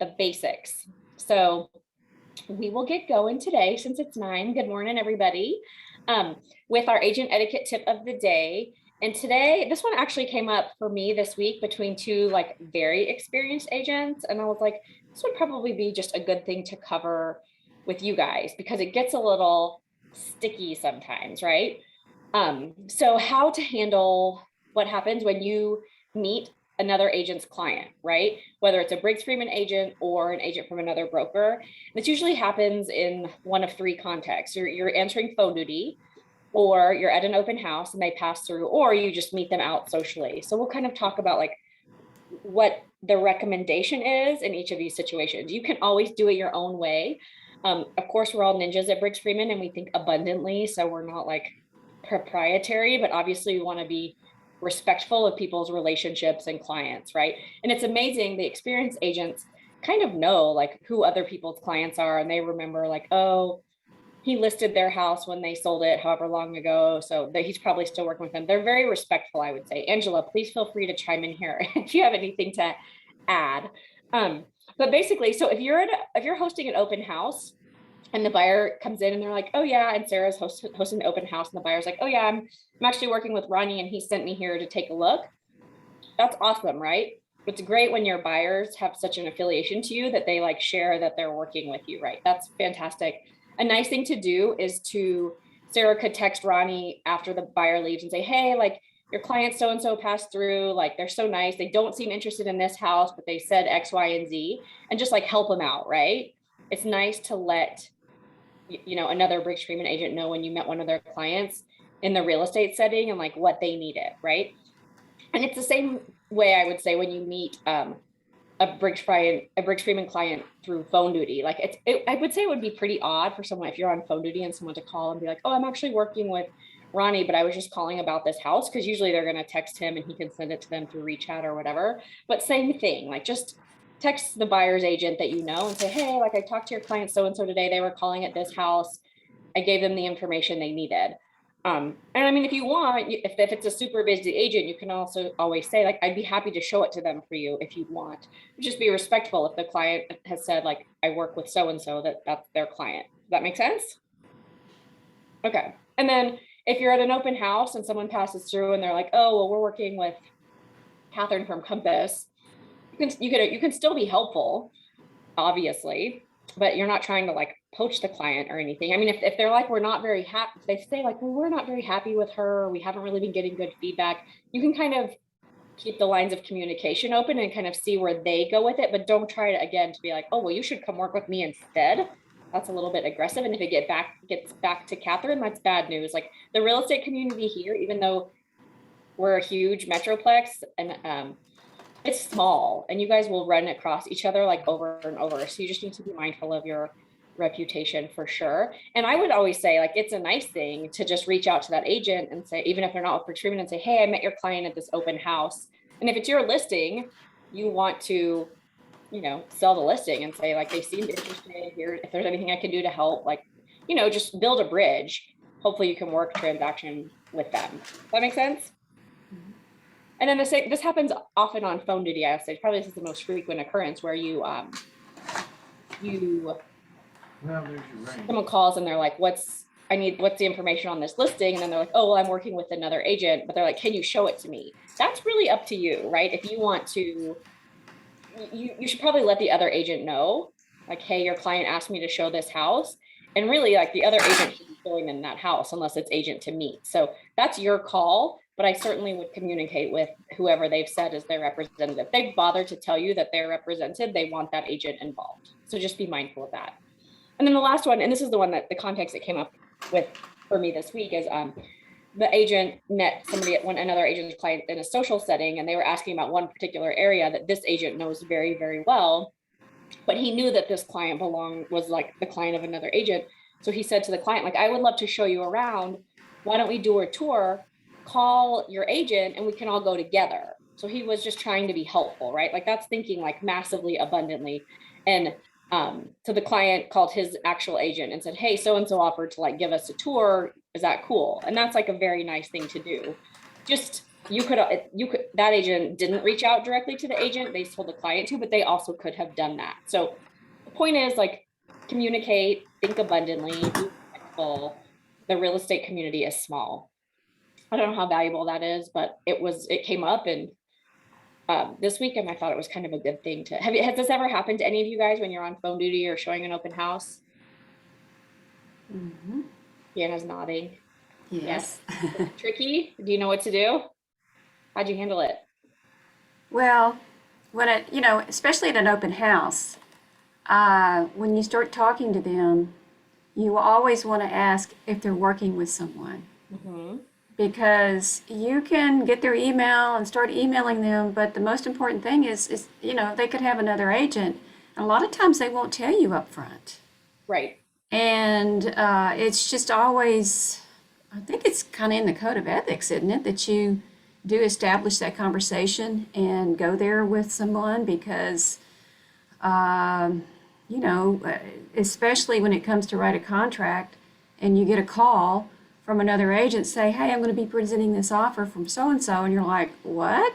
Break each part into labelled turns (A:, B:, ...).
A: the basics. So we will get going today since it's 9. Good morning, everybody. With our agent etiquette tip of the day. And today, this one actually came up for me this week between two like very experienced agents. And I was like, this would probably be just a good thing to cover with you guys because it gets a little sticky sometimes, right? So how to handle what happens when you meet another agent's client, right? Whether it's a Briggs Freeman agent or an agent from another broker. This usually happens in one of 3 contexts. You're answering phone duty, or you're at an open house and they pass through, or you just meet them out socially. So we'll kind of talk about like what the recommendation is in each of these situations. You can always do it your own way. Of course, we're all ninjas at Briggs Freeman and we think abundantly. So we're not like proprietary, but obviously we want to be respectful of people's relationships and clients, right? And it's amazing, the experienced agents kind of know like who other people's clients are, and they remember like, oh, he listed their house when they sold it however long ago, so that he's probably still working with them. They're very respectful, I would say. Angela, please feel free to chime in here if you have anything to add. But basically, so if you're hosting an open house and the buyer comes in and they're like, oh yeah, and Sarah's hosting the open house and the buyer's like, oh yeah, I'm actually working with Ronnie and he sent me here to take a look. That's awesome, right? It's great when your buyers have such an affiliation to you that they like share that they're working with you, right? That's fantastic. A nice thing to do is Sarah could text Ronnie after the buyer leaves and say, hey, like your client so-and-so passed through, like they're so nice. They don't seem interested in this house, but they said X, Y, and Z, and just like help them out, right? It's nice to let, another Briggs Freeman agent know when you met one of their clients in the real estate setting and like what they needed, right? And it's the same way I would say when you meet a Briggs Freeman client through phone duty. Like I would say it would be pretty odd for someone, if you're on phone duty and someone to call and be like, oh, I'm actually working with Ronnie, but I was just calling about this house, because usually they're going to text him and he can send it to them through WeChat or whatever. But same thing, like just text the buyer's agent that you know and say, hey, like I talked to your client so-and-so today, they were calling at this house. I gave them the information they needed. And I mean, if you want, if it's a super busy agent, you can also always say like, I'd be happy to show it to them for you if you want. Just be respectful if the client has said like, I work with so-and-so, that's their client. Does that make sense? Okay. And then if you're at an open house and someone passes through and they're like, oh, well, we're working with Catherine from Compass, you can still be helpful, obviously, but you're not trying to like poach the client or anything. I mean, if they're like, we're not very happy, if they say like, well, we're not very happy with her, we haven't really been getting good feedback, you can kind of keep the lines of communication open and kind of see where they go with it, but don't try to, again, to be like, oh, well, you should come work with me instead. That's a little bit aggressive. And if it gets back to Catherine, that's bad news. Like the real estate community here, even though we're a huge metroplex and it's small, and you guys will run across each other like over and over. So you just need to be mindful of your reputation for sure. And I would always say like, it's a nice thing to just reach out to that agent and say, even if they're not with Briggs Freeman, and say, hey, I met your client at this open house. And if it's your listing, you want to, sell the listing and say like, they seemed interested here. If there's anything I can do to help, like, just build a bridge. Hopefully you can work a transaction with them. Does that make sense? And then this happens often on phone duty. I would say probably this is the most frequent occurrence where someone calls and they're like, what's the information on this listing? And then they're like, oh, well, I'm working with another agent, but they're like, can you show it to me? That's really up to you, right? If you want to, you should probably let the other agent know, like, hey, your client asked me to show this house. And really like the other agent should be showing them that house unless it's agent to meet. So that's your call. But I certainly would communicate with whoever they've said is their representative. If they bother to tell you that they're represented, they want that agent involved. So just be mindful of that. And then the last one, and this is the one that the context that came up with for me this week, is the agent met another agent's client in a social setting, and they were asking about one particular area that this agent knows very, very well. But he knew that this client was like the client of another agent. So he said to the client, like, I would love to show you around. Why don't we do a tour? Call your agent and we can all go together. So he was just trying to be helpful, right? Like that's thinking like massively abundantly. And so the client called his actual agent and said, hey, so-and-so offered to like give us a tour. Is that cool? And that's like a very nice thing to do. Just that agent didn't reach out directly to the agent, they told the client to, but they also could have done that. So the point is, like, communicate, think abundantly, be respectful. The real estate community is small. I don't know how valuable that is, but it came up and this weekend I thought it was kind of a good thing to has this ever happened to any of you guys when you're on phone duty or showing an open house?
B: Mhm.
A: Deanna's nodding.
B: Yes.
A: Tricky? Do you know what to do? How'd you handle it?
B: Well, especially at an open house, when you start talking to them, you always want to ask if they're working with someone
A: Mm-hmm.
B: because you can get their email and start emailing them, but the most important thing is they could have another agent. And a lot of times they won't tell you up front.
A: Right.
B: And it's just always, I think it's kind of in the code of ethics, isn't it, that you do establish that conversation and go there with someone because, um, you know, uh, especially when it comes to write a contract and you get a call from another agent say, hey, I'm going to be presenting this offer from so and you're like, what?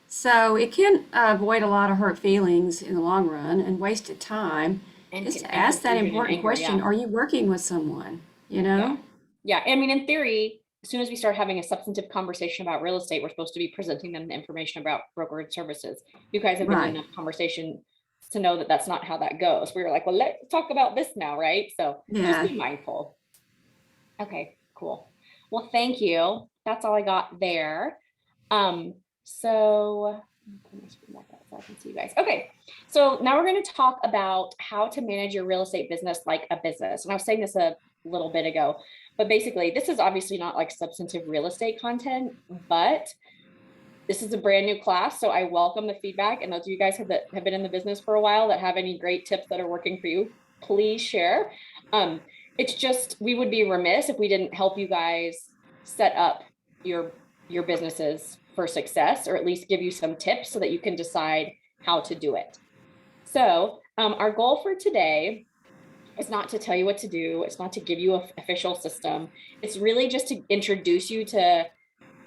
B: So it can avoid a lot of hurt feelings in the long run and wasted time.
A: And,
B: Just to
A: and
B: ask that
A: confusion and
B: important
A: anger.
B: question,
A: Yeah.
B: are you working with someone? You
A: Yeah.
B: know?
A: Yeah. I mean, in theory, as soon as we start having a substantive conversation about real estate, we're supposed to be presenting them the information about brokerage services. You guys have been in
B: Right.
A: enough conversation to know that that's not how that goes. We were like, well, let's talk about this now, right? So just
B: Yeah.
A: be mindful. Okay, cool. Well, thank you. That's all I got there. So put my screen back up so I can see you guys. Okay, so now we're going to talk about how to manage your real estate business like a business. And I was saying this a little bit ago, but basically, this is obviously not like substantive real estate content, but this is a brand new class. So I welcome the feedback. And those of you guys that have been in the business for a while that have any great tips that are working for you, please share. Um, it's just, we would be remiss if we didn't help you guys set up your businesses for success, or at least give you some tips so that you can decide how to do it. So our goal for today is not to tell you what to do. It's not to give you an official system. It's really just to introduce you to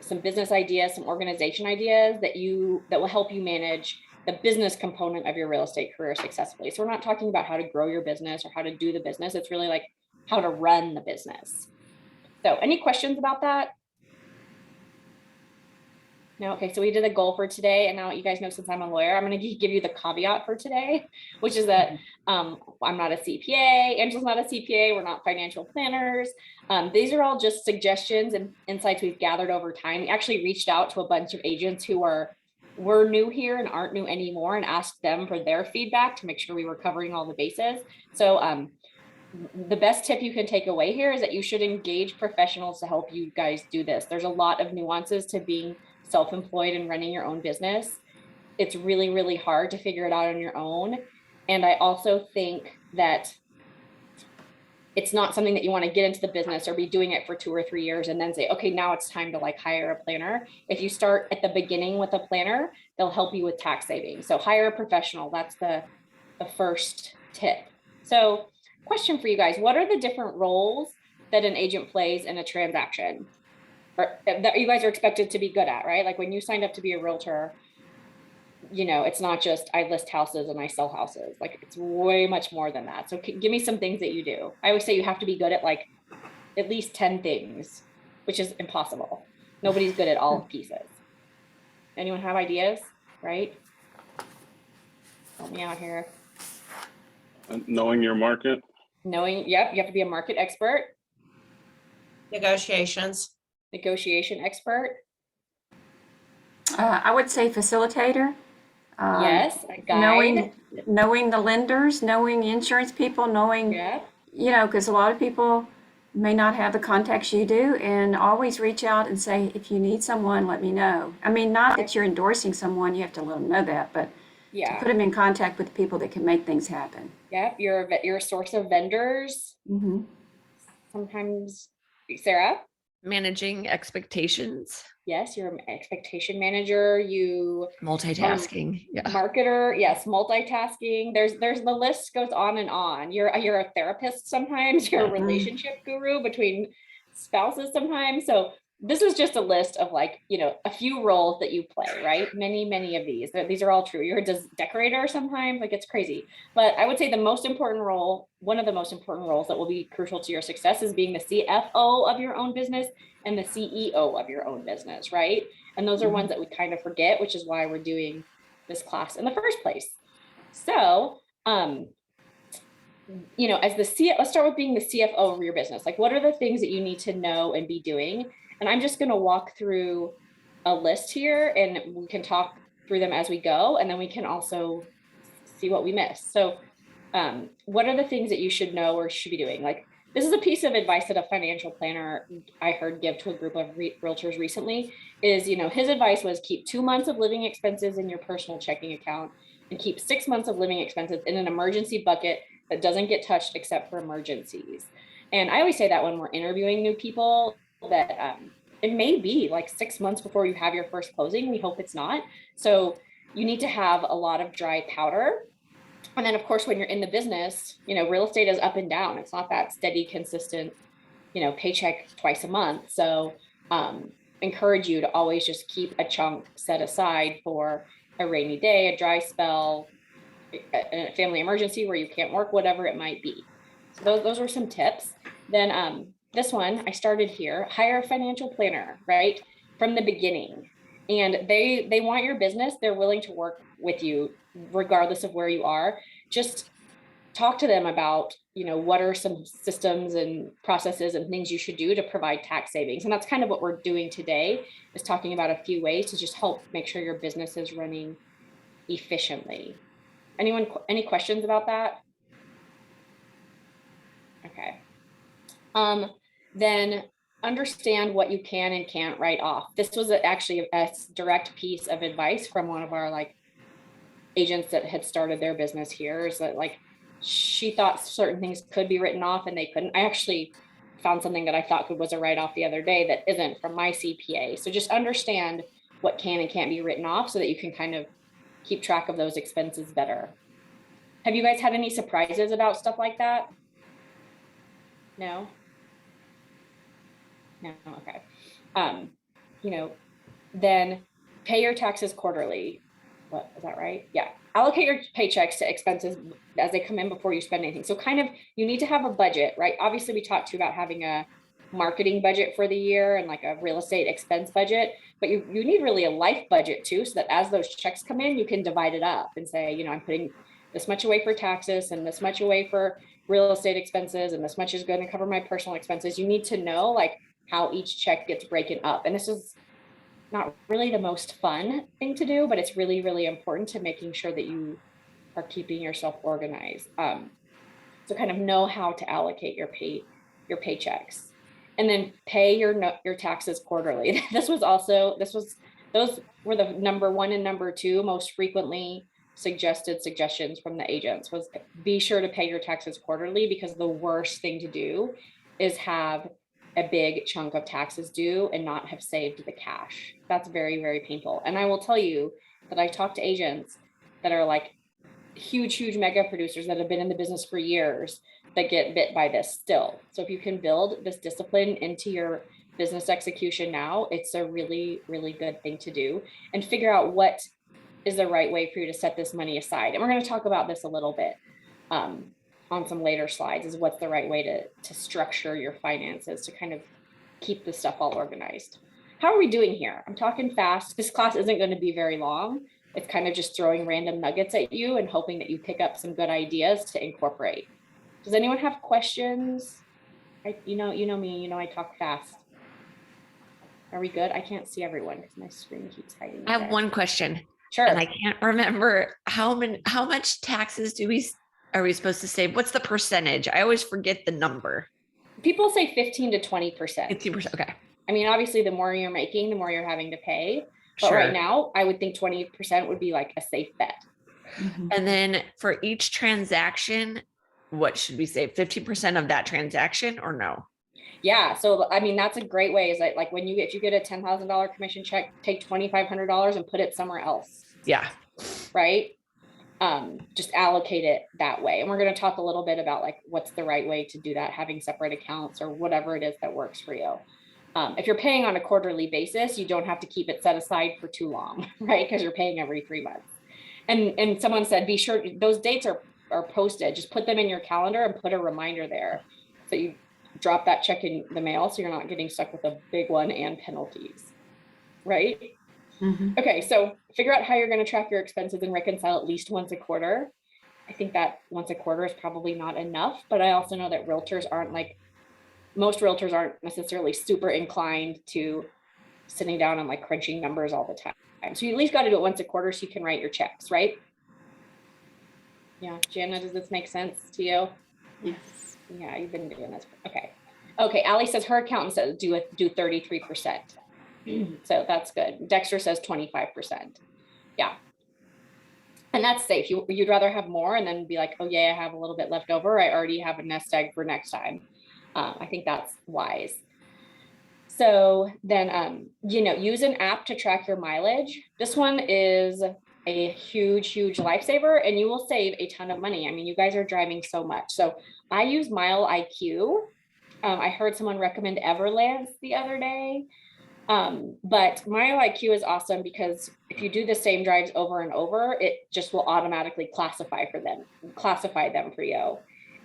A: some business ideas, some organization ideas that will help you manage the business component of your real estate career successfully. So we're not talking about how to grow your business or how to do the business. It's really like how to run the business. So any questions about that? No. Okay. So we did a goal for today, and now you guys know, since I'm a lawyer, I'm going to give you the caveat for today, which is that I'm not a CPA. Angela's not a CPA. We're not financial planners. These are all just suggestions and insights we've gathered over time. We actually reached out to a bunch of agents who were new here and aren't new anymore, and asked them for their feedback to make sure we were covering all the bases. So the best tip you can take away here is that you should engage professionals to help you guys do this. There's a lot of nuances to being self-employed and running your own business. It's really, really hard to figure it out on your own. And I also think that it's not something that you want to get into the business or be doing it for 2 or 3 years and then say, okay, now it's time to like hire a planner. If you start at the beginning with a planner, they'll help you with tax savings. So hire a professional. That's the first tip. So question for you guys, what are the different roles that an agent plays in a transaction, or that you guys are expected to be good at, right? Like when you signed up to be a realtor, it's not just I list houses and I sell houses. Like it's way much more than that. So give me some things that you do. I always say you have to be good at like at least 10 things, which is impossible. Nobody's good at all pieces. Anyone have ideas? Right? Help me out here.
C: Knowing your market.
A: Yep, you have to be a market expert.
D: Negotiations.
A: Negotiation expert.
B: I would say facilitator.
A: Yes, a guide.
B: Knowing the lenders, knowing insurance people, knowing,
A: Yeah.
B: because a lot of people may not have the contacts you do, and always reach out and say, if you need someone, let me know. I mean, not that you're endorsing someone, you have to let them know that, but to put them in contact with people that can make things happen.
A: Yep, you're a source of vendors.
B: Mm-hmm.
A: Sometimes, Sarah?
D: Managing expectations.
A: Yes, you're an expectation manager. You
D: Multitasking. Yeah.
A: Marketer. Yes, multitasking. There's the list goes on and on. You're a therapist sometimes. You're a relationship guru between spouses sometimes. So this is just a list of like, a few roles that you play, right? Many of these are all true. You're a decorator sometimes, like it's crazy. But I would say the most important role, one of the most important roles that will be crucial to your success is being the CFO of your own business and the CEO of your own business, right? And those are ones that we kind of forget, which is why we're doing this class in the first place. So, let's start with being the CFO of your business. Like, what are the things that you need to know and be doing? And I'm just going to walk through a list here and we can talk through them as we go. And then we can also see what we missed. So what are the things that you should know or should be doing? Like, this is a piece of advice that a financial planner I heard give to a group of realtors recently is, his advice was keep 2 months of living expenses in your personal checking account and keep 6 months of living expenses in an emergency bucket that doesn't get touched except for emergencies. And I always say that when we're interviewing new people that it may be like 6 months before you have your first closing. We hope it's not. So you need to have a lot of dry powder. And then of course, when you're in the business, real estate is up and down. It's not that steady, consistent, paycheck twice a month. So encourage you to always just keep a chunk set aside for a rainy day, a dry spell, a family emergency where you can't work, whatever it might be. So those are some tips. Then this one, I started here, hire a financial planner, right? From the beginning. And they want your business. They're willing to work with you regardless of where you are. Just talk to them about, what are some systems and processes and things you should do to provide tax savings. And that's kind of what we're doing today, is talking about a few ways to just help make sure your business is running efficiently. Any questions about that? Okay. Then understand what you can and can't write off. This was actually a direct piece of advice from one of our agents that had started their business here, is that she thought certain things could be written off and they couldn't. I actually found something that I thought was a write-off the other day that isn't from my CPA. So just understand what can and can't be written off so that you can kind of keep track of those expenses better. Have you guys had any surprises about stuff like that? No? No, okay. Then pay your taxes quarterly. What is that, right? Yeah. Allocate your paychecks to expenses as they come in before you spend anything. So kind of, you need to have a budget, right? Obviously we talked to you about having a marketing budget for the year and like a real estate expense budget, but you need really a life budget too, so that as those checks come in, you can divide it up and say, I'm putting this much away for taxes and this much away for real estate expenses, and this much is going to cover my personal expenses. You need to know how each check gets broken up. And this is not really the most fun thing to do, but it's really, really important to making sure that you are keeping yourself organized. So kind of know how to allocate your paychecks, and then pay your taxes quarterly. Those were the number one and number two most frequently suggestions from the agents, was be sure to pay your taxes quarterly, because the worst thing to do is have a big chunk of taxes due and not have saved the cash. That's very, very painful. And I will tell you that I talk to agents that are huge mega producers that have been in the business for years that get bit by this still. So if you can build this discipline into your business execution now, it's a really, really good thing to do, and figure out what is the right way for you to set this money aside. And we're going to talk about this a little bit on some later slides, is what's the right way to structure your finances to kind of keep this stuff all organized. How are we doing here? I'm talking fast. This class isn't going to be very long. It's kind of just throwing random nuggets at you and hoping that you pick up some good ideas to incorporate. Does anyone have questions? You know me, I talk fast. Are we good? I can't see everyone because my screen keeps hiding.
D: I have one question.
A: Sure.
D: And I can't remember how much taxes are we supposed to save? What's the percentage? I always forget the number.
A: People say 15 to 20%.
D: 15%. Okay.
A: I mean, obviously the more you're making, the more you're having to pay. But
D: Sure.
A: right now, I would think 20% would be a safe bet.
B: Mm-hmm.
D: And then for each transaction, what should we save? 15% of that transaction or no?
A: Yeah. So, I mean, that's a great way, is that if you get a $10,000 commission check, take $2,500 and put it somewhere else.
D: Yeah.
A: Right. Just allocate it that way. And we're going to talk a little bit about what's the right way to do that, having separate accounts or whatever it is that works for you. If you're paying on a quarterly basis, you don't have to keep it set aside for too long, right? Because you're paying every 3 months. And someone said, be sure those dates are posted. Just put them in your calendar and put a reminder there. So you drop that check in the mail so you're not getting stuck with a big one and penalties, right?
B: Mhm.
A: Okay, so figure out how you're going to track your expenses and reconcile at least once a quarter. I think that once a quarter is probably not enough, but I also know that realtors aren't like, most realtors aren't necessarily super inclined to sitting down and like crunching numbers all the time. So you at least got to do it once a quarter so you can write your checks, right? Yeah, Jana, does this make sense to you?
B: Yes.
A: Yeah, you've been doing this. Okay. Okay, Allie says her accountant says do 33%. So that's good. Dexter says 25%. Yeah. And that's safe. You'd rather have more and then be like, oh yeah, I have a little bit left over. I already have a nest egg for next time. I think that's wise. So then, use an app to track your mileage. This one is a huge, huge lifesaver, and you will save a ton of money. I mean, you guys are driving so much. So I use Mile IQ. I heard someone recommend Everlance the other day. But Mile IQ is awesome because if you do the same drives over and over, it just will automatically classify them for you.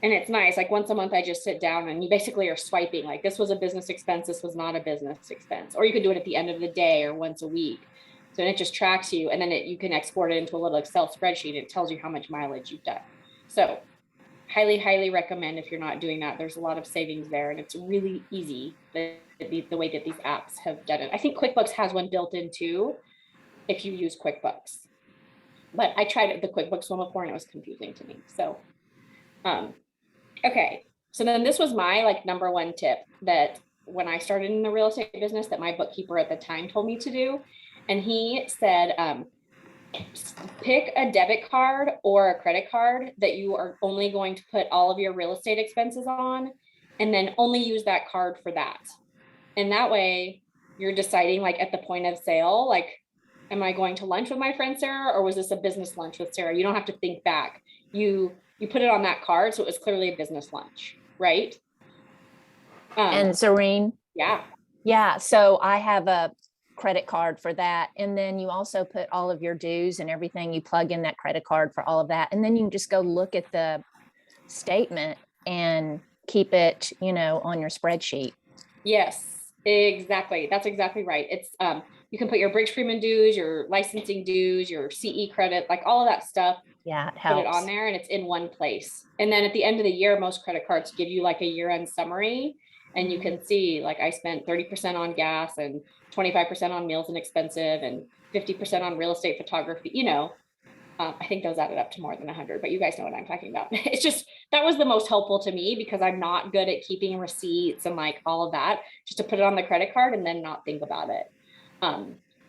A: And it's nice. Like once a month, I just sit down and you basically are swiping like this was a business expense, this was not a business expense. Or you could do it at the end of the day or once a week. So it just tracks you, and then you can export it into a little Excel spreadsheet. It tells you how much mileage you've done. So highly, highly recommend if you're not doing that. There's a lot of savings there, and it's really easy the way that these apps have done it. I think QuickBooks has one built in too, if you use QuickBooks. But I tried the QuickBooks one before and it was confusing to me. So, okay. So then this was my like number one tip that when I started in the real estate business that my bookkeeper at the time told me to do. And he said, pick a debit card or a credit card that you are only going to put all of your real estate expenses on, and then only use that card for that. And that way you're deciding like at the point of sale, like, am I going to lunch with my friend Sarah, or was this a business lunch with Sarah? You don't have to think back. You put it on that card. So it was clearly a business lunch, right?
E: And Zareen,
A: Yeah.
E: yeah, so I have a credit card for that. And then you also put all of your dues and everything, you plug in that credit card for all of that. And then you can just go look at the statement and keep it, on your spreadsheet.
A: Yes, exactly. That's exactly right. It's you can put your Briggs Freeman dues, your licensing dues, your CE credit, like all of that stuff.
E: Yeah, it
A: Put it
E: helps.
A: on there and it's in one place. And then at the end of the year, most credit cards give you like a year-end summary, and you can see like I spent 30% on gas and 25% on meals and expensive and 50% on real estate photography. I think those added up to more than 100, but you guys know what I'm talking about. It's just, that was the most helpful to me because I'm not good at keeping receipts and like all of that, just to put it on the credit card and then not think about it.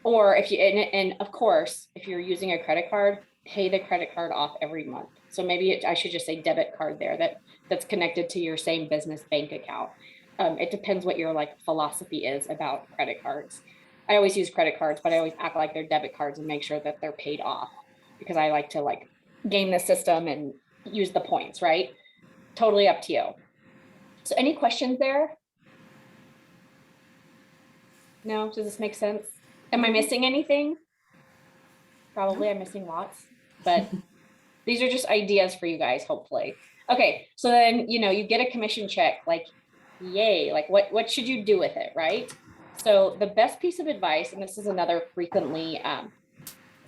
A: Or if you, and of course, if you're using a credit card, pay the credit card off every month. So maybe I should just say debit card there that's connected to your same business bank account. It depends what your like philosophy is about credit cards. I always use credit cards, but I always act like they're debit cards and make sure that they're paid off because I like to like game the system and use the points, right? Totally up to you. So any questions there? No, does this make sense? Am I missing anything? Probably I'm missing lots, but these are just ideas for you guys, hopefully. Okay, so then, you get a commission check, like, yay, like what should you do with it, right? So the best piece of advice, and this is another frequently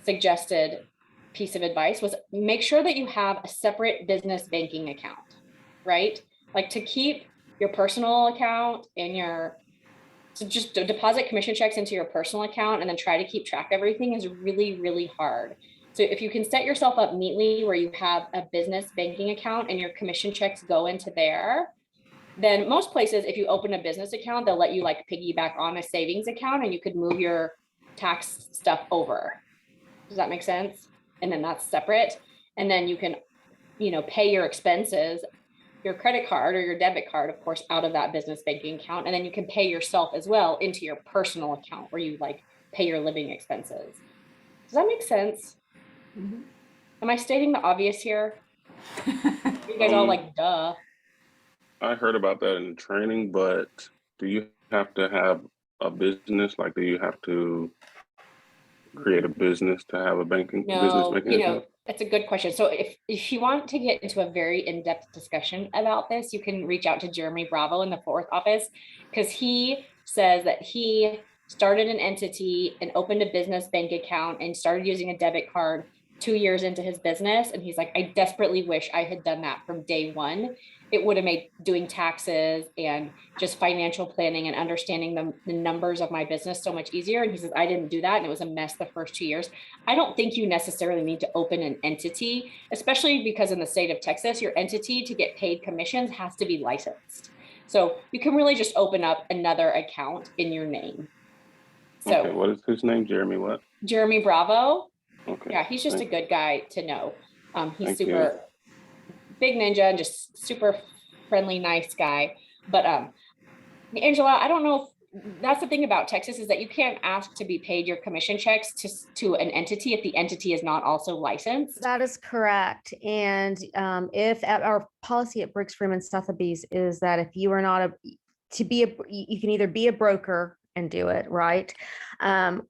A: suggested piece of advice, was make sure that you have a separate business banking account, right? Like to keep your personal account and so just deposit commission checks into your personal account and then try to keep track of everything is really, really hard. So if you can set yourself up neatly where you have a business banking account and your commission checks go into there, then most places, if you open a business account, they'll let you like piggyback on a savings account and you could move your tax stuff over. Does that make sense? And then that's separate. And then you can, pay your expenses, your credit card or your debit card, of course, out of that business banking account. And then you can pay yourself as well into your personal account where you like pay your living expenses. Does that make sense?
B: Mhm.
A: Am I stating the obvious here? You guys all like, duh.
C: I heard about that in training, but do you have to have a business? Like, do you have to create a business to have a business
A: No,
C: banking
A: you
C: account?
A: know, that's a good question. So if you want to get into a very in-depth discussion about this, you can reach out to Jeremy Bravo in the fourth office, because he says that he started an entity and opened a business bank account and started using a debit card 2 years into his business. And he's like, I desperately wish I had done that from day one. It would have made doing taxes and just financial planning and understanding the numbers of my business so much easier. And he says, I didn't do that. And it was a mess the first 2 years. I don't think you necessarily need to open an entity, especially because in the state of Texas, your entity to get paid commissions has to be licensed. So you can really just open up another account in your name. So
C: Okay, what is his name? Jeremy what?
A: Jeremy Bravo.
C: Okay.
A: Yeah, he's just a good guy to know. He's
C: Thank you.
A: super big ninja and just super friendly, nice guy. But Angela, I don't know if that's the thing about Texas, is that you can't ask to be paid your commission checks to an entity if the entity is not also licensed.
F: That is correct. And if at our policy at Briggs Freeman Sotheby's is that if you are not you can either be a broker and do it, right?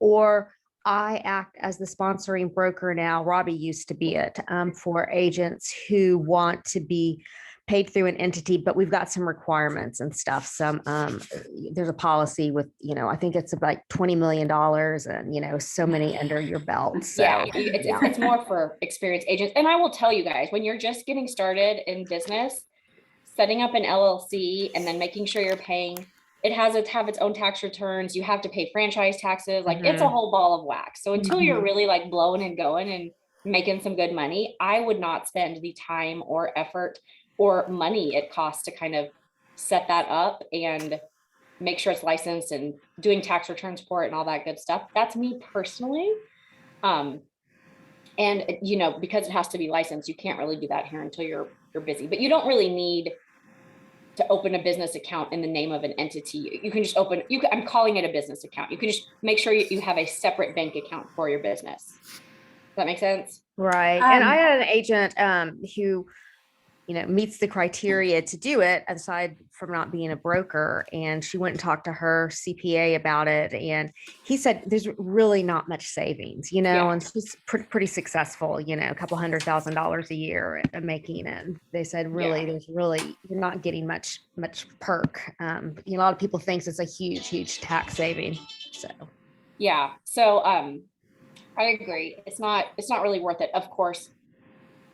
F: Or I act as the sponsoring broker now. Robbie used to be it for agents who want to be paid through an entity, but we've got some requirements and stuff. There's a policy with, I think it's about $20 million and, so many under your belt. So
A: yeah, it's more for experienced agents. And I will tell you guys, when you're just getting started in business, setting up an LLC and then making sure you're paying, it has to have its own tax returns. You have to pay franchise taxes. Like it's a whole ball of wax. So until you're really like blowing and going and making some good money, I would not spend the time or effort or money it costs to kind of set that up and make sure it's licensed and doing tax returns for it and all that good stuff. That's me personally. And because it has to be licensed, you can't really do that here until you're busy, but you don't really need to open a business account in the name of an entity. You can just I'm calling it a business account. You can just make sure you have a separate bank account for your business. Does that make sense?
F: right. And I had an agent who meets the criteria to do it, aside from not being a broker. And she went and talked to her CPA about it. And he said, there's really not much savings, and she's pretty successful, a couple $100,000 a year making it. And they said, you're not getting much perk. A lot of people think it's a huge tax saving. So,
A: yeah. So, I agree. It's not really worth it. Of course,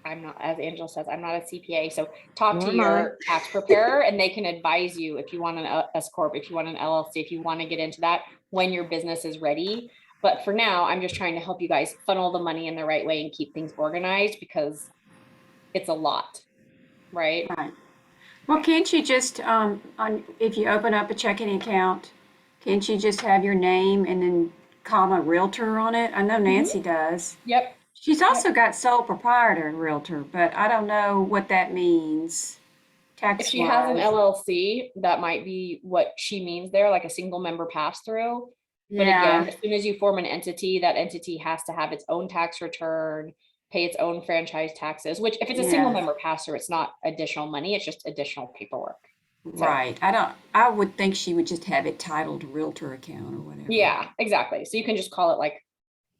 A: I'm not, as Angela says, I'm not a CPA. So talk to your tax preparer and they can advise you if you want an S Corp, if you want an LLC, if you want to get into that when your business is ready. But for now, I'm just trying to help you guys funnel the money in the right way and keep things organized because it's a lot, right?
B: Right. Well, can't you just, if you open up a checking account, can't you just have your name and then comma realtor on it? I know Nancy does.
A: Yep.
B: She's also got sole proprietor and realtor, but I don't know what that means.
A: If she has an LLC, that might be what she means there, like a single member pass through. But again, as soon as you form an entity, that entity has to have its own tax return, pay its own franchise taxes, which if it's a single member pass through, it's not additional money, it's just additional paperwork.
B: So, right. I would think she would just have it titled realtor account or whatever.
A: Yeah, exactly. So you can just call it like,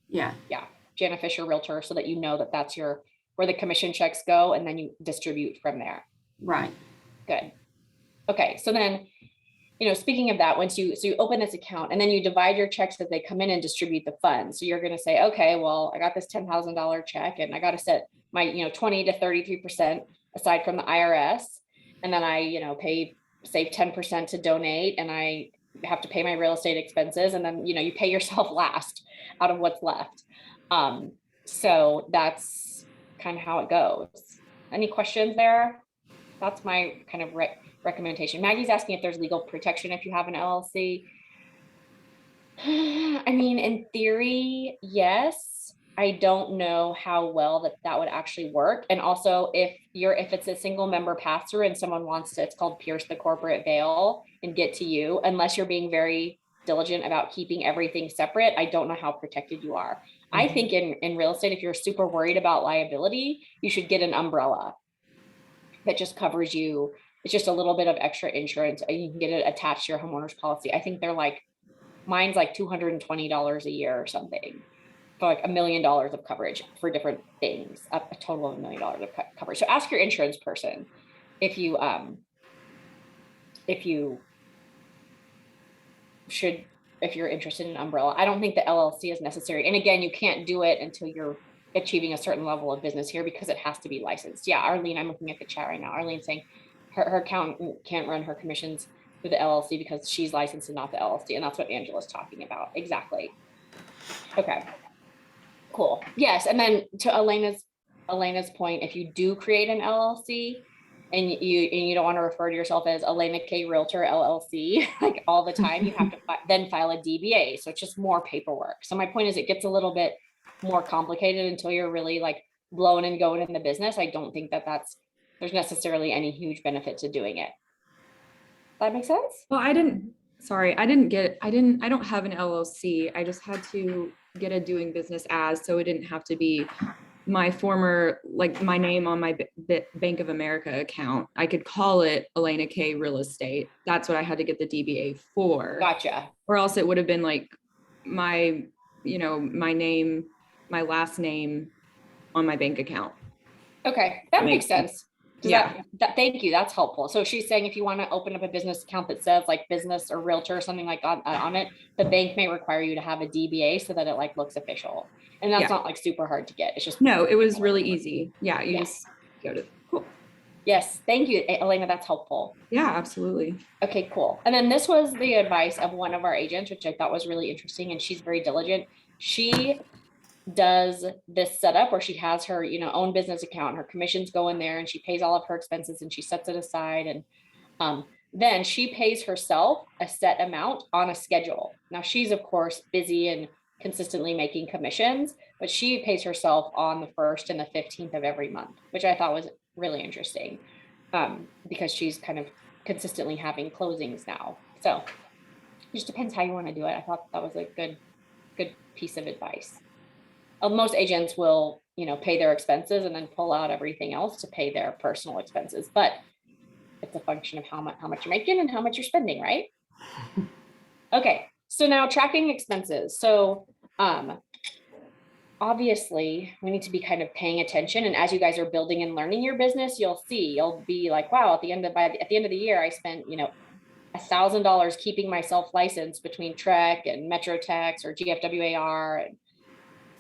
B: yeah,
A: Jana Fisher Realtor, so that that's where the commission checks go, and then you distribute from there.
B: Right.
A: Good. Okay. So then, speaking of that, so you open this account and then you divide your checks as they come in and distribute the funds. So you're going to say, okay, well, I got this $10,000 check and I got to set my, 20 to 33% aside from the IRS. And then I, save 10% to donate, and I have to pay my real estate expenses. And then, you pay yourself last out of what's left. So that's kind of how it goes. Any questions there? That's my kind of recommendation. Maggie's asking if there's legal protection if you have an LLC. I mean, in theory, yes. I don't know how well that would actually work. And also if it's a single member pass through and someone wants to, it's called pierce the corporate veil and get to you, unless you're being very diligent about keeping everything separate, I don't know how protected you are. I think in real estate, if you're super worried about liability, you should get an umbrella that just covers you It's just a little bit of extra insurance. You can get it attached to your homeowner's policy. I think they're like, mine's like $220 a year or something for like $1 million of coverage for different things, a total of $1 million of coverage. So ask your insurance person if you should, if you're interested in umbrella. I don't think the LLC is necessary. And again, you can't do it until you're achieving a certain level of business here because it has to be licensed. Yeah, Arlene, I'm looking at the chat right now. Arlene's saying her accountant can't run her commissions through the LLC because she's licensed and not the LLC. And that's what Angela's talking about. Exactly. Okay, cool. Yes. And then to Elena's point, if you do create an LLC and you don't want to refer to yourself as Elena K Realtor LLC, like all the time, you have to then file a DBA. So it's just more paperwork. So my point is it gets a little bit more complicated until you're really like blowing and going in the business. I don't think that there's necessarily any huge benefit to doing it. That makes sense?
G: Well, I don't have an LLC. I just had to get a doing business as, so it didn't have to be my former, like my name on my Bank of America account. I could call it Elena K Real Estate. That's what I had to get the DBA for.
A: Gotcha.
G: Or else it would have been like my, my name, my last name on my bank account.
A: Okay, that makes sense.
G: Yeah.
A: Thank you. That's helpful. So she's saying if you want to open up a business account that says like business or realtor or something like on it, the bank may require you to have a DBA so that it like looks official. And that's not like super hard to get. It's just
G: no, it was really easy. Yeah, you just go to cool.
A: Yes, thank you, Elena. That's helpful.
G: Yeah, absolutely.
A: Okay, cool. And then this was the advice of one of our agents, which I thought was really interesting, and she's very diligent. She does this setup where she has her, own business account, her commissions go in there and she pays all of her expenses and she sets it aside. And then she pays herself a set amount on a schedule. Now she's of course busy and consistently making commissions, but she pays herself on the 1st and the 15th of every month, which I thought was really interesting because she's kind of consistently having closings now. So it just depends how you want to do it. I thought that was a good piece of advice. Most agents will, pay their expenses and then pull out everything else to pay their personal expenses, but it's a function of how much you're making and how much you're spending, right? Okay, so now tracking expenses. So obviously we need to be kind of paying attention, and as you guys are building and learning your business, you'll be like, wow, at the end of the year, I spent, $1,000 keeping myself licensed between Trek and Metro Tax or GFWAR and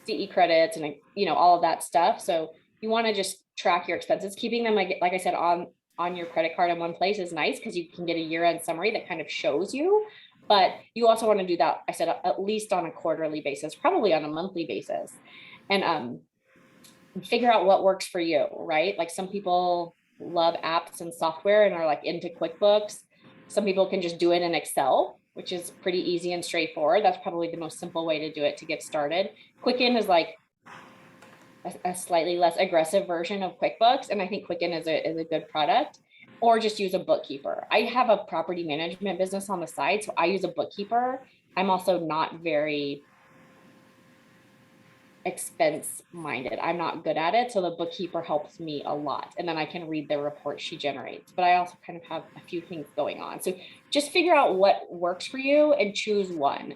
A: CE credits and all of that stuff. So you want to just track your expenses. Keeping them like I said on your credit card in one place is nice because you can get a year-end summary that kind of shows you. But you also want to do that, I said, at least on a quarterly basis, probably on a monthly basis, and figure out what works for you, right? Like some people love apps and software and are like into QuickBooks. Some people can just do it in Excel, which is pretty easy and straightforward. That's probably the most simple way to do it to get started. Quicken is like a slightly less aggressive version of QuickBooks. And I think Quicken is a good product, or just use a bookkeeper. I have a property management business on the side, so I use a bookkeeper. I'm also not very expense minded. I'm not good at it. So the bookkeeper helps me a lot. And then I can read the report she generates, but I also kind of have a few things going on. So just figure out what works for you and choose one.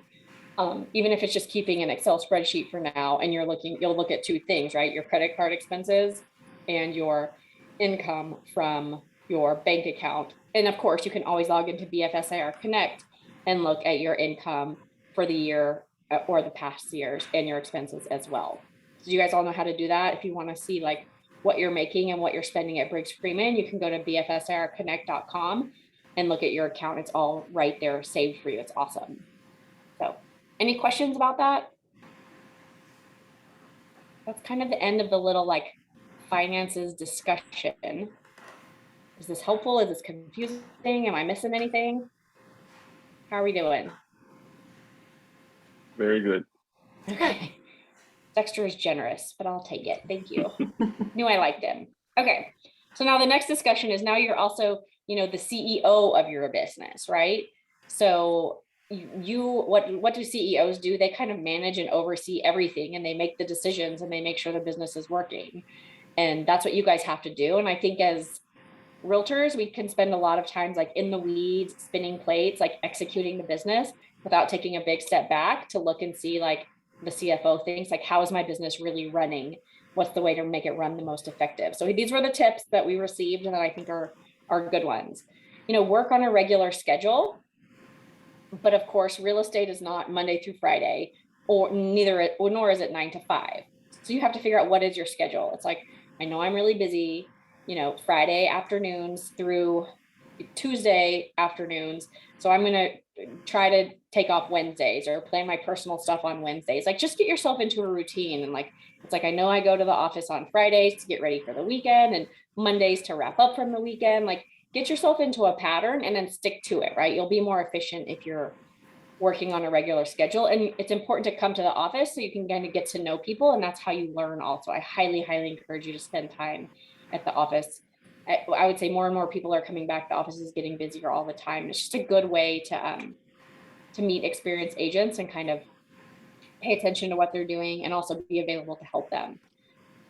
A: Even if it's just keeping an Excel spreadsheet for now, and you'll look at two things, right? Your credit card expenses and your income from your bank account. And of course you can always log into BFSIR Connect and look at your income for the year or the past years and your expenses as well. So you guys all know how to do that. If you want to see like what you're making and what you're spending at Briggs Freeman, you can go to bfsirconnect.com and look at your account. It's all right there saved for you. It's awesome. So any questions about that? That's kind of the end of the little like finances discussion. Is this helpful? Is this confusing? Am I missing anything? How are we doing?
C: Very good.
A: Okay. Dexter is generous, but I'll take it. Thank you. Knew I liked him. Okay. So now the next discussion is now you're also, the CEO of your business, right? So what do CEOs do? They kind of manage and oversee everything, and they make the decisions and they make sure the business is working. And that's what you guys have to do. And I think as realtors, we can spend a lot of times like in the weeds, spinning plates, like executing the business without taking a big step back to look and see like the CFO thinks, like, how is my business really running? What's the way to make it run the most effective? So these were the tips that we received and that I think are good ones. Work on a regular schedule. But of course, real estate is not Monday through Friday, or nor is it 9 to 5. So you have to figure out what is your schedule. It's like, I know I'm really busy, Friday afternoons through Tuesday afternoons. So I'm going to try to take off Wednesdays or plan my personal stuff on Wednesdays. Like, just get yourself into a routine. And like, it's like, I know I go to the office on Fridays to get ready for the weekend and Mondays to wrap up from the weekend. Like, get yourself into a pattern and then stick to it, right? You'll be more efficient if you're working on a regular schedule. And it's important to come to the office so you can kind of get to know people. And that's how you learn also. I highly, highly encourage you to spend time at the office. I would say more and more people are coming back. The office is getting busier all the time. It's just a good way to meet experienced agents and kind of pay attention to what they're doing and also be available to help them.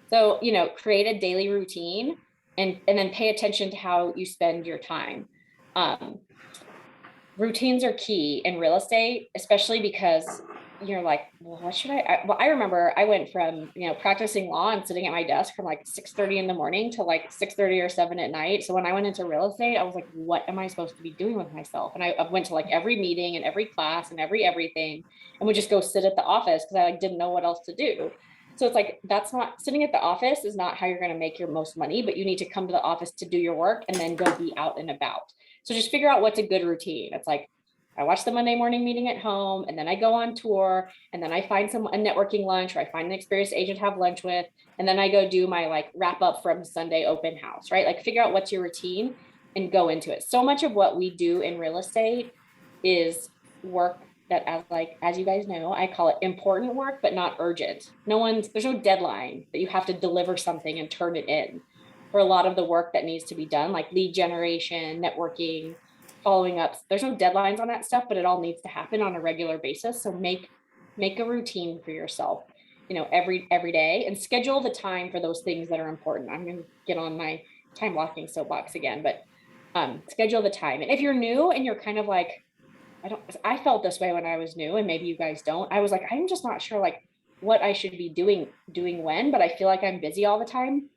A: So, create a daily routine and then pay attention to how you spend your time. Routines are key in real estate, especially because you're like, well, what should well, I remember I went from, practicing law and sitting at my desk from like 6:30 in the morning to like 6:30 or 7 at night. So when I went into real estate, I was like, what am I supposed to be doing with myself? And I went to like every meeting and every class and everything, and would just go sit at the office because I like didn't know what else to do. So it's like, that's not, sitting at the office is not how you're going to make your most money, but you need to come to the office to do your work and then go be out and about. So just figure out what's a good routine. It's like, I watch the Monday morning meeting at home, and then I go on tour, and then I find a networking lunch, or I find an experienced agent to have lunch with, and then I go do my like wrap up from Sunday open house, right? Like, figure out what's your routine and go into it. So much of what we do in real estate is work that, as you guys know, I call it important work, but not urgent. There's no deadline that you have to deliver something and turn it in. For a lot of the work that needs to be done, like lead generation, networking, following up, there's no deadlines on that stuff, but it all needs to happen on a regular basis. So make a routine for yourself, every day, and schedule the time for those things that are important. I'm going to get on my time blocking soapbox again, but schedule the time. And if you're new and you're kind of like, I felt this way when I was new, and maybe you guys don't. I was like, I'm just not sure like what I should be doing when, but I feel like I'm busy all the time.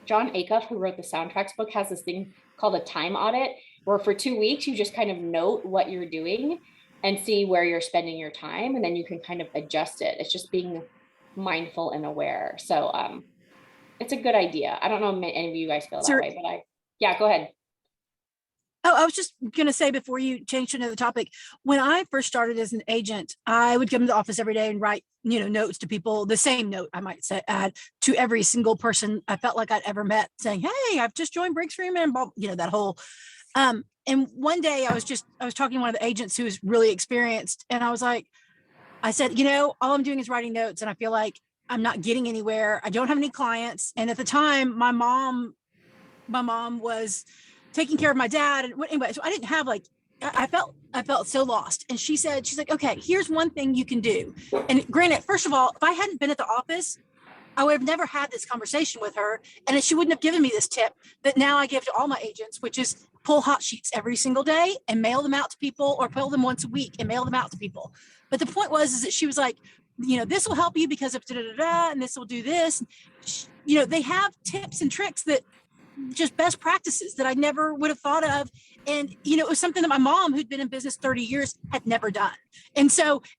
A: John Acuff, who wrote the Soundtracks book, has this thing called a time audit, where for 2 weeks, you just kind of note what you're doing and see where you're spending your time. And then you can kind of adjust it. It's just being mindful and aware. So it's a good idea. I don't know if any of you guys feel that way, but yeah, go ahead.
H: Oh, I was just going to say before you change to another topic, when I first started as an agent, I would come to the office every day and write, notes to people, the same note, I might say, add to every single person I felt like I'd ever met, saying, hey, I've just joined Briggs Freeman, that whole, and one day I was talking to one of the agents who was really experienced. And I said, all I'm doing is writing notes, and I feel like I'm not getting anywhere. I don't have any clients. And at the time, my mom was taking care of my dad. And anyway, so I didn't have I felt so lost. And she's like, okay, here's one thing you can do. And granted, first of all, if I hadn't been at the office, I would have never had this conversation with her. And she wouldn't have given me this tip that now I give to all my agents, which is pull hot sheets every single day and mail them out to people, or pull them once a week and mail them out to people. But the point is that she was like, this will help you because of and this will do this. They have tips and tricks that just best practices that I never would have thought of. And, it was something that my mom, who'd been in business 30 years, had never done. And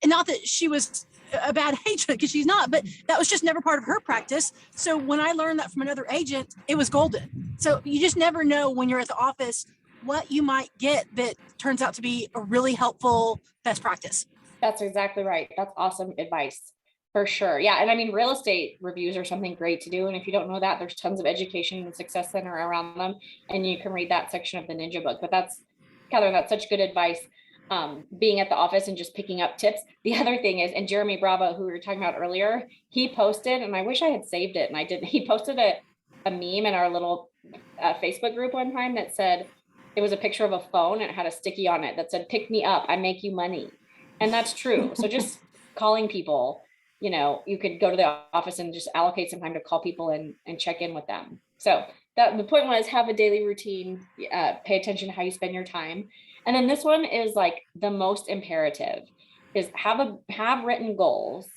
H: not that she was a bad agent, because she's not, but that was just never part of her practice. So when I learned that from another agent, it was golden. So you just never know when you're at the office what you might get that turns out to be a really helpful best practice.
A: That's exactly right. That's awesome advice. For sure. Yeah. And I mean, real estate reviews are something great to do. And if you don't know that, there's tons of education and success center around them. And you can read that section of the Ninja book. But Catherine, that's such good advice. Being at the office and just picking up tips. The other thing is, and Jeremy Bravo, who we were talking about earlier, he posted, and I wish I had saved it and I didn't, he posted a meme in our little Facebook group one time that said, it was a picture of a phone and it had a sticky on it that said, pick me up, I make you money. And that's true. So just calling people, you could go to the office and just allocate some time to call people and check in with them. So that the point was have a daily routine, pay attention to how you spend your time. And then this one is like the most imperative is have written goals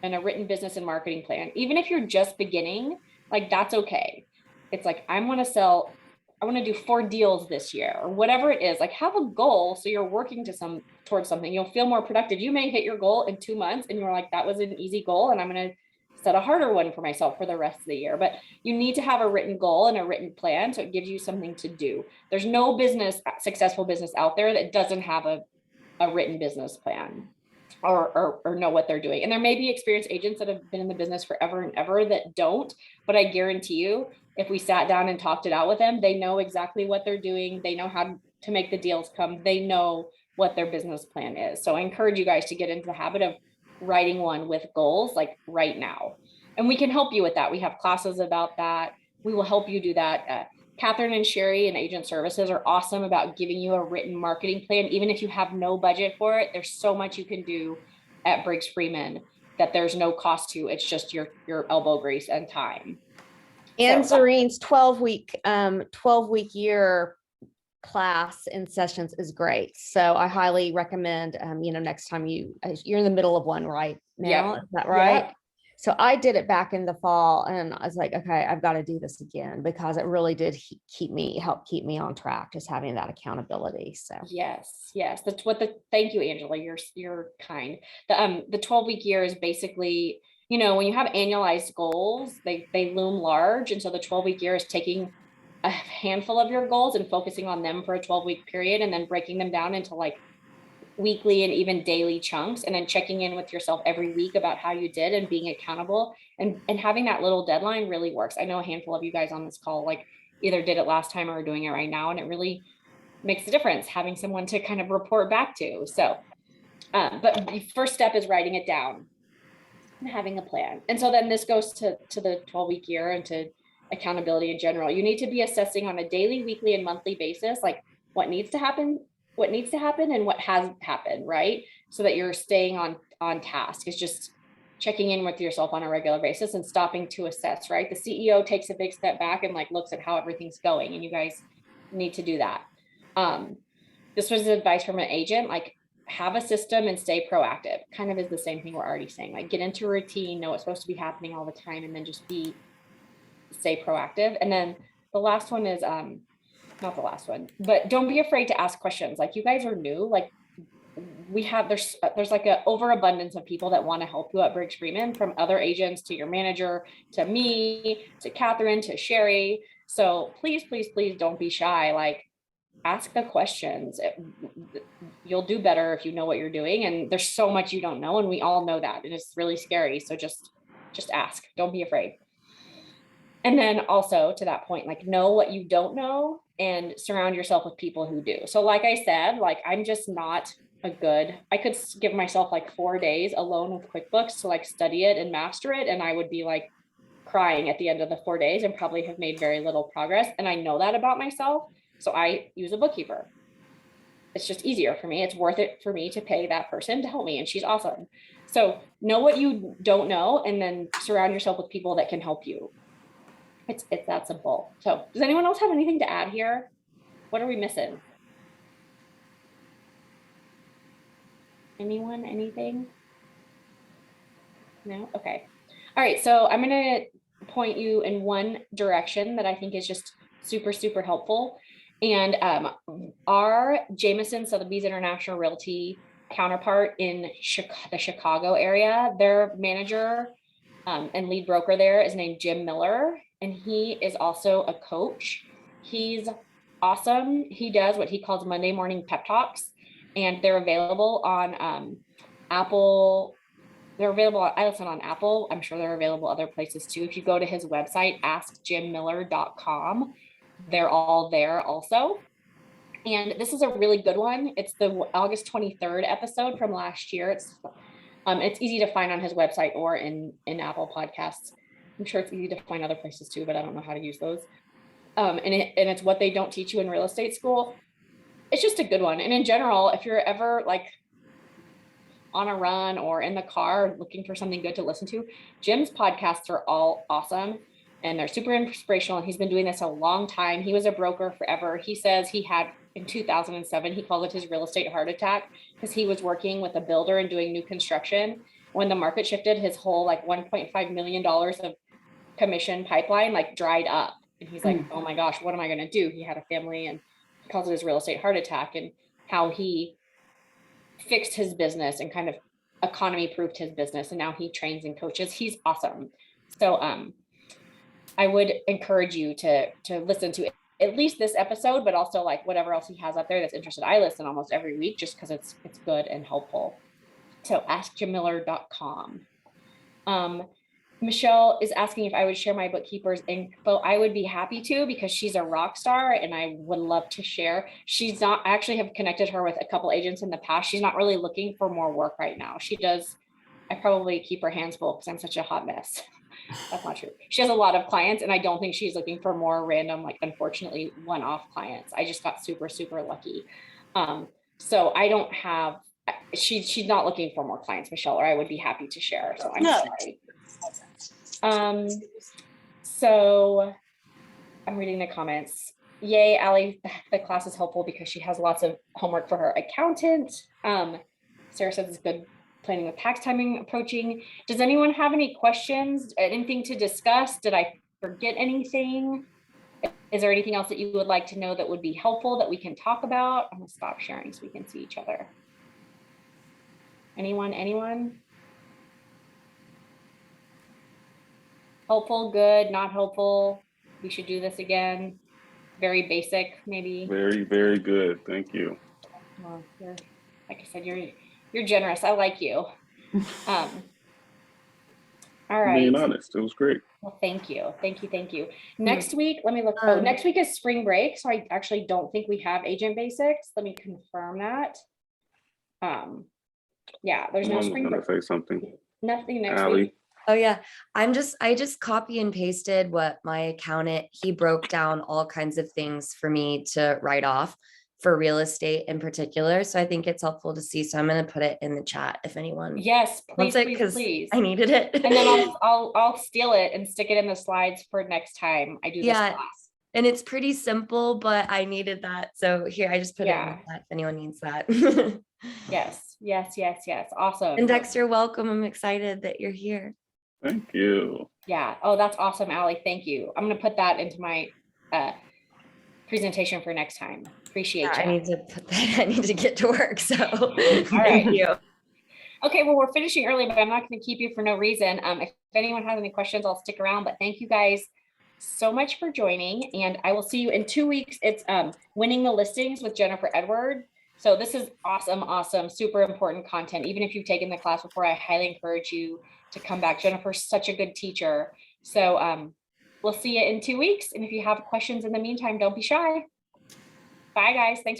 A: and a written business and marketing plan. Even if you're just beginning, like that's okay. It's like, I want to do 4 deals this year or whatever it is. Like have a goal. So you're working towards something. You'll feel more productive. You may hit your goal in 2 months and you're like, that was an easy goal. And I'm going to set a harder one for myself for the rest of the year. But you need to have a written goal and a written plan. So it gives you something to do. There's no successful business out there that doesn't have a written business plan or know what they're doing. And there may be experienced agents that have been in the business forever and ever that don't, but I guarantee you, if we sat down and talked it out with them, they know exactly what they're doing. They know how to make the deals come. They know what their business plan is. So I encourage you guys to get into the habit of writing one with goals like right now. And we can help you with that. We have classes about that. We will help you do that. Catherine and Sherry and Agent Services are awesome about giving you a written marketing plan. Even if you have no budget for it, there's so much you can do at Briggs Freeman that there's no cost to. It's just your elbow grease and time.
F: And
A: So-
F: Zorene's 12-week year class in sessions is great. So I highly recommend, next time you're in the middle of one right now,
A: Yep.
F: is that right?
A: Yep.
F: So I did it back in the fall and I was like, okay, I've got to do this again because it really did help keep me on track, just having that accountability. So
A: yes, that's what thank you, Angela. You're kind. The 12-week year is basically, when you have annualized goals, they loom large. And so the 12-week year is taking a handful of your goals and focusing on them for a 12-week period and then breaking them down into like weekly and even daily chunks, and then checking in with yourself every week about how you did and being accountable and having that little deadline really works. I know a handful of you guys on this call like either did it last time or are doing it right now, and it really makes a difference having someone to kind of report back to. So but the first step is writing it down and having a plan. And so then this goes to the 12-week year and to accountability in general. You need to be assessing on a daily, weekly, and monthly basis like what needs to happen and what has happened, right? So that you're staying on task. It's just checking in with yourself on a regular basis and stopping to assess, right? The CEO takes a big step back and like looks at how everything's going, and you guys need to do that. This was advice from an agent, like have a system and stay proactive. Kind of is the same thing we're already saying, like get into a routine, know what's supposed to be happening all the time, and then just stay proactive. And then the last one is not the last one, but don't be afraid to ask questions. Like you guys are new, like there's like an overabundance of people that want to help you at Briggs Freeman, from other agents to your manager, to me, to Catherine, to Sherry. So please don't be shy. Like ask the questions. You'll do better if you know what you're doing. And there's so much you don't know. And we all know that. And it's really scary. So just ask, don't be afraid. And then also to that point, like know what you don't know and surround yourself with people who do. So like I said, like I'm just not I could give myself like 4 days alone with QuickBooks to like study it and master it. And I would be like crying at the end of the 4 days and probably have made very little progress. And I know that about myself. So I use a bookkeeper. It's just easier for me. It's worth it for me to pay that person to help me. And she's awesome. So know what you don't know and then surround yourself with people that can help you. It's that simple. So does anyone else have anything to add here? What are we missing? Anyone, anything? No? Okay. All right. So I'm going to point you in one direction that I think is just super, super helpful. And our Jameson Sotheby's International Realty counterpart in the Chicago area, their manager and lead broker there is named Jim Miller. And he is also a coach. He's awesome. He does what he calls Monday morning pep talks, and they're available on Apple. They're available. I listen on Apple. I'm sure they're available other places too. If you go to his website, askjimmiller.com, they're all there also. And this is a really good one. It's the August 23rd episode from last year. It's easy to find on his website or in Apple Podcasts. I'm sure it's easy to find other places too, but I don't know how to use those. And it's what they don't teach you in real estate school. It's just a good one. And in general, if you're ever like on a run or in the car looking for something good to listen to, Jim's podcasts are all awesome. and they're super inspirational. And he's been doing this a long time. He was a broker forever. He says he had in 2007, he called it his real estate heart attack because he was working with a builder and doing new construction. When the market shifted, his whole like $1.5 million of commission pipeline like dried up. And he's like, oh my gosh, what am I going to do? He had a family, and he calls it his real estate heart attack, and how he fixed his business and kind of economy proofed his business. And now he trains and coaches. He's awesome. So I would encourage you to listen to at least this episode, but also like whatever else he has out there that's interested. I listen almost every week just because it's good and helpful. So askjamiller.com. Michelle is asking if I would share my bookkeeper's info. I would be happy to, because she's a rock star and I would love to share. She's not, I actually have connected her with a couple agents in the past. She's not really looking for more work right now. She does. I probably keep her hands full because I'm such a hot mess. That's not true. She has a lot of clients, and I don't think she's looking for more random, like, unfortunately, one-off clients. I just got super, super lucky. So I don't have, she's not looking for more clients, Michelle, or I would be happy to share. So I'm sorry. So I'm reading the comments. Yay, Allie, the class is helpful because she has lots of homework for her accountant. Sarah says it's good planning with tax timing approaching. Does anyone have any questions, anything to discuss? Did I forget anything? Is there anything else that you would like to know that would be helpful that we can talk about? I'm gonna stop sharing so we can see each other. Anyone? Helpful, good, not helpful? We should do this again. Very basic, maybe.
C: Very, very good. Thank you.
A: Well, like I said, you're generous. I like you. All right.
C: Being honest, it was great.
A: Well, thank you. Next week, let me look. Oh, next week is spring break. So I actually don't think we have agent basics. Let me confirm that. Yeah, there's no
C: Mom was
A: spring
C: gonna
A: break.
C: say something.
A: Nothing next
C: Allie.
A: week.
I: Oh yeah, I just copy and pasted what my accountant, he broke down all kinds of things for me to write off for real estate in particular. So I think it's helpful to see. So I'm going to put it in the chat if anyone
A: Yes, please,
I: wants it,
A: please,
I: because
A: please.
I: I needed it.
A: And then I'll steal it and stick it in the slides for next time I do this class.
I: And it's pretty simple, but I needed that. So here, I just put it in the chat if anyone needs that.
A: Yes. Awesome.
I: And Dexter, welcome. I'm excited that you're here.
C: Thank you.
A: Yeah. Oh, that's awesome, Allie. Thank you. I'm going to put that into my presentation for next time. Appreciate you.
I: I need to put that. I need to get to work. So
A: all right.
I: Thank you.
A: Okay, well, we're finishing early, but I'm not going to keep you for no reason. If anyone has any questions, I'll stick around. But thank you guys so much for joining, and I will see you in 2 weeks. It's winning the listings with Jennifer Edward. So this is awesome, super important content. Even if you've taken the class before, I highly encourage you to come back. Jennifer's such a good teacher. So we'll see you in 2 weeks. And if you have questions in the meantime, don't be shy. Bye, guys. Thanks for